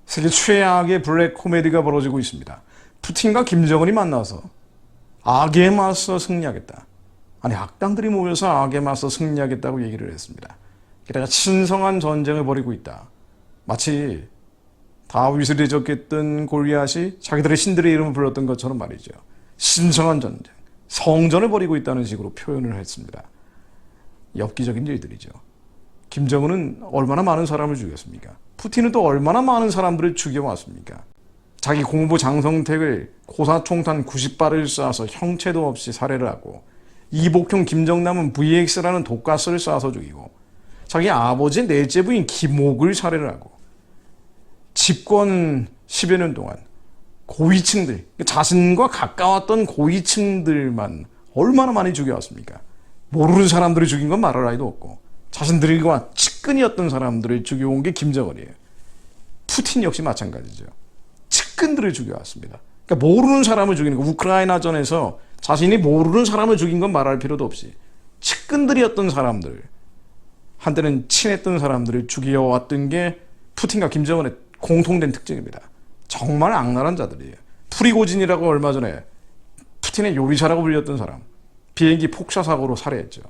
세계 최악의 블랙 코미디가 벌어지고 있습니다. 푸틴과 김정은이 만나서 악에 맞서 승리하겠다. 아니, 악당들이 모여서 악에 맞서 승리하겠다고 얘기를 했습니다. 게다가 신성한 전쟁을 벌이고 있다. 마치 다윗을 대적했던 골리앗이 자기들의 신들의 이름을 불렀던 것처럼 말이죠. 신성한 전쟁, 성전을 벌이고 있다는 식으로 표현을 했습니다. 엽기적인 일들이죠. 김정은은 얼마나 많은 사람을 죽였습니까? 푸틴은 또 얼마나 많은 사람들을 죽여왔습니까? 자기 공부 장성택을 고사총탄 90발을 쏴서 형체도 없이 살해를 하고, 이복형 김정남은 VX라는 독가스를 쏴서 죽이고, 자기 아버지 넷째 부인 김옥을 살해를 하고, 집권 10여 년 동안 고위층들, 자신과 가까웠던 고위층들만 얼마나 많이 죽여왔습니까? 모르는 사람들을 죽인 건 말할 나위도 없고, 자신들과 측근이었던 사람들을 죽여온 게 김정은이에요. 푸틴 역시 마찬가지죠. 측근들을 죽여왔습니다. 그러니까 모르는 사람을 죽이는 거. 우크라이나전에서 자신이 모르는 사람을 죽인 건 말할 필요도 없이 측근들이었던 사람들, 한때는 친했던 사람들을 죽여왔던 게 푸틴과 김정은의 공통된 특징입니다. 정말 악랄한 자들이에요. 프리고진이라고 얼마 전에 푸틴의 요리사라고 불렸던 사람, 비행기 폭사 사고로 살해했죠.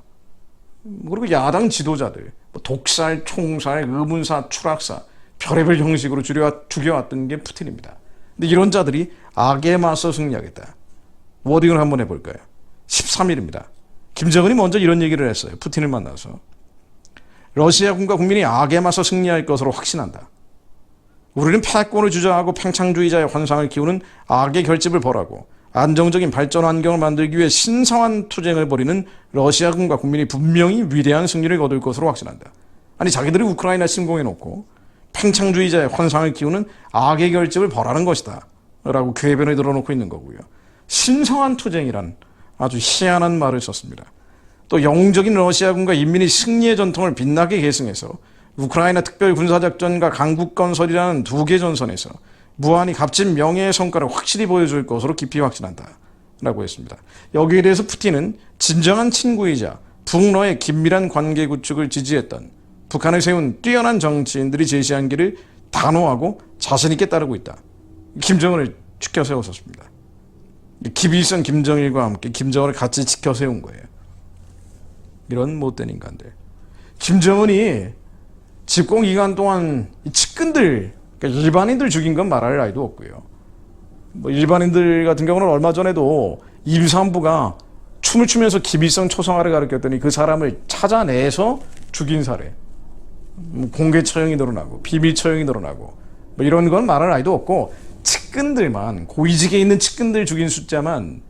그리고 야당 지도자들, 독살, 총살, 의문사, 추락사, 별의별 형식으로 죽여왔던 게 푸틴입니다. 근데 이런 자들이 악에 맞서 승리하겠다. 워딩을 한번 해볼까요? 13일입니다. 김정은이 먼저 이런 얘기를 했어요. 푸틴을 만나서. 러시아군과 국민이 악에 맞서 승리할 것으로 확신한다. 우리는 패권을 주장하고 팽창주의자의 환상을 키우는 악의 결집을 벌하고 안정적인 발전 환경을 만들기 위해 신성한 투쟁을 벌이는 러시아군과 국민이 분명히 위대한 승리를 거둘 것으로 확신한다. 아니, 자기들이 우크라이나 침공해놓고 팽창주의자의 환상을 키우는 악의 결집을 벌하는 것이다 라고 궤변을 들어놓고 있는 거고요. 신성한 투쟁이란 아주 희한한 말을 썼습니다. 또 영웅적인 러시아군과 인민이 승리의 전통을 빛나게 계승해서 우크라이나 특별군사작전과 강국건설이라는 두 개 전선에서 무한히 값진 명예의 성과를 확실히 보여줄 것으로 깊이 확신한다 라고 했습니다. 여기에 대해서 푸틴은 진정한 친구이자 북러의 긴밀한 관계 구축을 지지했던 북한을 세운 뛰어난 정치인들이 제시한 길을 단호하고 자신있게 따르고 있다. 김정은을 지켜 세웠었습니다. 기비선 김정일과 함께 김정은을 같이 지켜 세운 거예요. 이런 못된 인간들. 김정은이 집권 기간 동안 측근들, 그러니까 일반인들 죽인 건 말할 나위도 없고요. 일반인들 같은 경우는 얼마 전에도 임산부가 춤을 추면서 기비성 초성화를 가르쳤더니 그 사람을 찾아내서 죽인 사례. 공개 처형이 늘어나고 비밀 처형이 늘어나고 이런 건 말할 나위도 없고, 측근들만, 고위직에 있는 측근들 죽인 숫자만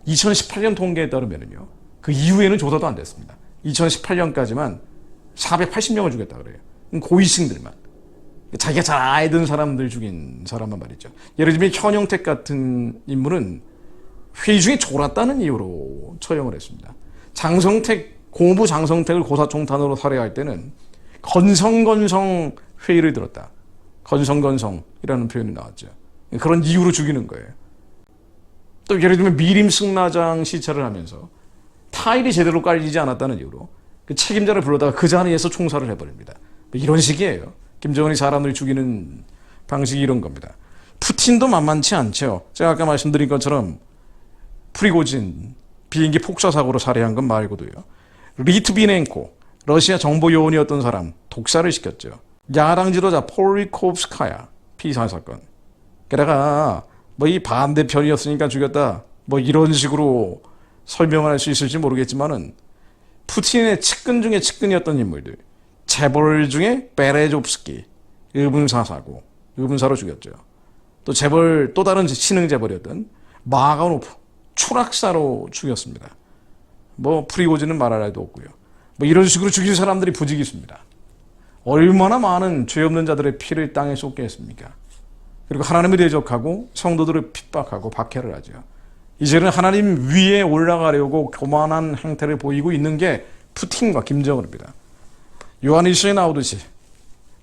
2018년 통계에 따르면요, 그 이후에는 조사도 안 됐습니다. 2018년까지만 480명을 죽였다 그래요. 고위층들만, 자기가 잘 알던 사람들 죽인 사람만 말이죠. 예를 들면 현영택 같은 인물은 회의 중에 졸았다는 이유로 처형을 했습니다. 공무 장성택을 고사총탄으로 살해할 때는 건성건성 회의를 들었다. 건성건성이라는 표현이 나왔죠. 그런 이유로 죽이는 거예요. 또 예를 들면 미림 승마장 시찰을 하면서 타일이 제대로 깔리지 않았다는 이유로 그 책임자를 불러다가 그 자리에서 총살을 해버립니다. 이런 식이에요. 김정은이 사람을 죽이는 방식이 이런 겁니다. 푸틴도 만만치 않죠. 제가 아까 말씀드린 것처럼 프리고진 비행기 폭사 사고로 살해한 건 말고도요, 리트비넨코 러시아 정보 요원이었던 사람 독살을 시켰죠. 야당 지도자 폴리코프스카야 피살 사건. 게다가 이 반대편이었으니까 죽였다 이런 식으로 설명할 수 있을지 모르겠지만은 푸틴의 측근 중에 측근이었던 인물들, 재벌 중에 베레조프스키 의문사 사고, 의문사로 죽였죠. 또 재벌, 또 다른 신흥 재벌이었던 마가노프 추락사로 죽였습니다. 프리고진은 말할 나위도 없고요. 이런 식으로 죽인 사람들이 부지기수입니다. 얼마나 많은 죄 없는 자들의 피를 땅에 쏟게 했습니까? 그리고 하나님을 대적하고 성도들을 핍박하고 박해를 하죠. 이제는 하나님 위에 올라가려고 교만한 행태를 보이고 있는 게 푸틴과 김정은입니다. 요한일서에 나오듯이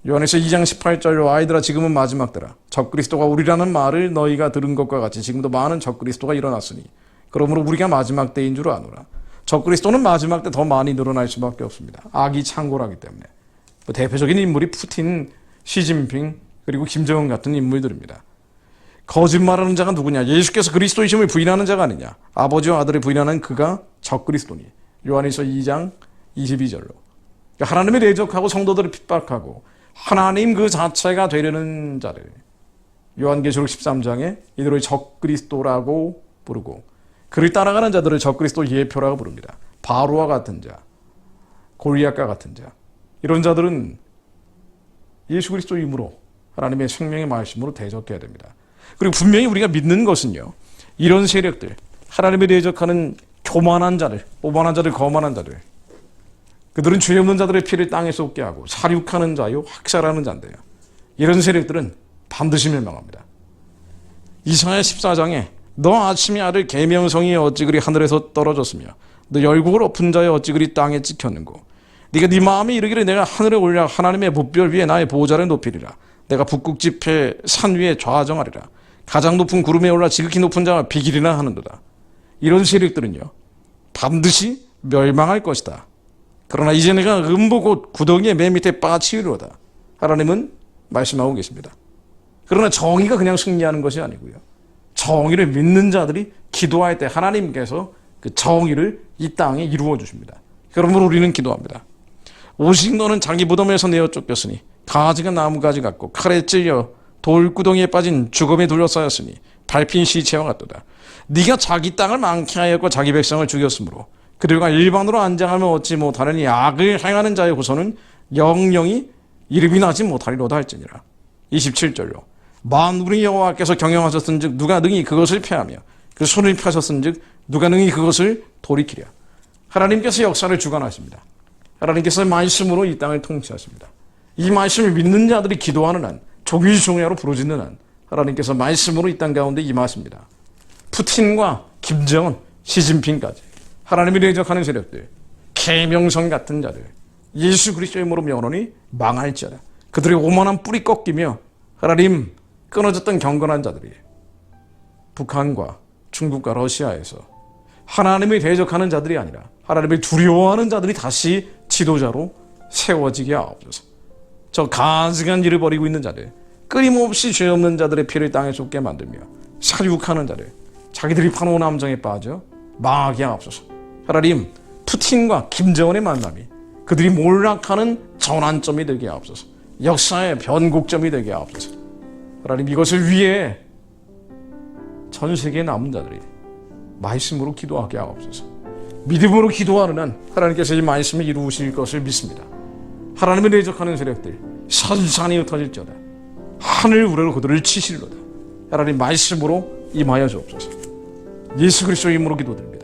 요한일서 2장 18절로 아이들아 지금은 마지막 때라. 적그리스도가 우리라는 말을 너희가 들은 것과 같이 지금도 많은 적그리스도가 일어났으니 그러므로 우리가 마지막 때인 줄 아노라. 적그리스도는 마지막 때 더 많이 늘어날 수밖에 없습니다. 악이 창궐하기 때문에. 대표적인 인물이 푸틴, 시진핑, 그리고 김정은 같은 인물들입니다. 거짓말하는 자가 누구냐? 예수께서 그리스도이심을 부인하는 자가 아니냐? 아버지와 아들을 부인하는 그가 적그리스도니. 요한일서 2장 22절로. 하나님을 대적하고 성도들을 핍박하고 하나님 그 자체가 되려는 자를 요한계시록 13장에 이들을 적그리스도라고 부르고 그를 따라가는 자들을 적그리스도 예표라고 부릅니다. 바로와 같은 자, 골리앗과 같은 자, 이런 자들은 예수 그리스도 이름으로 하나님의 생명의 말씀으로 대적해야 됩니다. 그리고 분명히 우리가 믿는 것은요, 이런 세력들, 하나님을 대적하는 교만한 자들, 오만한 자들, 거만한 자들, 그들은 죄 없는 자들의 피를 땅에 쏟게 하고 살육하는 자요, 학살하는 자인데요. 이런 세력들은 반드시 멸망합니다. 이사야 14장에 너 아침에 아를 계명성이 어찌 그리 하늘에서 떨어졌으며 너 열국을 엎은 자여 어찌 그리 땅에 찍혔는고 네가 네 마음에 이르기를 내가 하늘에 올라 하나님의 무별 위에 나의 보좌를 높이리라 내가 북극 지폐 산 위에 좌정하리라 가장 높은 구름에 올라 지극히 높은 자와 비기리나 하는도다. 이런 세력들은요 반드시 멸망할 것이다. 그러나 이제 내가 음부 곧 구덩이의 맨 밑에 빠치리로다. 하나님은 말씀하고 계십니다. 그러나 정의가 그냥 승리하는 것이 아니고요, 정의를 믿는 자들이 기도할 때 하나님께서 그 정의를 이 땅에 이루어 주십니다. 그러므로 우리는 기도합니다. 오직 너는 자기 무덤에서 내어 쫓겼으니 가지가 나무가지 같고 칼에 찔려 돌구덩이에 빠진 죽음에 둘러싸였으니 밟힌 시체와 같도다. 네가 자기 땅을 망케 하였고 자기 백성을 죽였으므로 그들과 일반으로 안장하면 얻지 못하느니 악을 행하는 자의 후손은 영영이 이름이 나지 못하리로다 할지니라. 27절로 만군의 여호와께서 경영하셨은즉 누가 능히 그것을 패하며 그 손을 펴셨은즉 누가 능히 그것을 돌이키랴. 하나님께서 역사를 주관하십니다. 하나님께서 말씀으로 이 땅을 통치하십니다. 이 말씀을 믿는 자들이 기도하는 한, 조기종야로 부르짖는 한 하나님께서 말씀으로 이 땅 가운데 임하십니다. 푸틴과 김정은, 시진핑까지 하나님을 대적하는 세력들, 계명성 같은 자들, 예수 그리스도의 이름으로 영원히 망할지어다. 그들의 오만한 뿌리 꺾이며 하나님 끊어졌던 경건한 자들이 북한과 중국과 러시아에서 하나님을 대적하는 자들이 아니라 하나님을 두려워하는 자들이 다시 지도자로 세워지게 하옵소서. 저 가증한 일을 벌이고 있는 자들, 끊임없이 죄 없는 자들의 피를 땅에 쏟게 만들며 살육하는 자들, 자기들이 파놓은 함정에 빠져 망하게 하옵소서. 하나님, 푸틴과 김정은의 만남이 그들이 몰락하는 전환점이 되게 하옵소서. 역사의 변곡점이 되게 하옵소서. 하나님, 이것을 위해 전 세계에 남은 자들이 말씀으로 기도하게 하옵소서. 믿음으로 기도하는 한 하나님께서 이 말씀을 이루실 것을 믿습니다. 하나님을 대적하는 세력들 산산이 흩어질지어다. 하늘 우레로 그들을 치시리로다. 하나님 말씀으로 임하여 주옵소서. 예수 그리스도의 이름으로 기도드립니다.